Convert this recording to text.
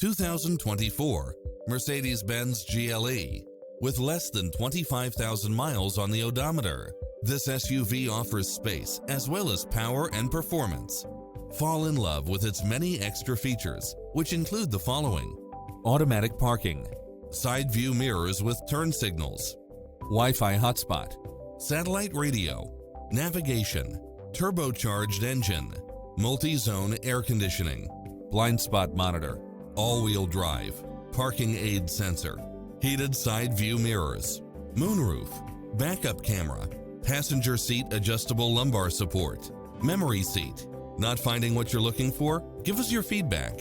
2024 Mercedes-Benz GLE. With less than 25,000 miles on the odometer, this SUV offers space as well as power and performance. Fall in love with its many extra features, which include the following: automatic parking, side view mirrors with turn signals, Wi-Fi hotspot, satellite radio, navigation, turbocharged engine, multi-zone air conditioning, blind spot monitor, all-wheel drive, parking aid sensor, heated side view mirrors, moonroof, backup camera, passenger seat adjustable lumbar support, memory seat. Not finding what you're looking for? Give us your feedback.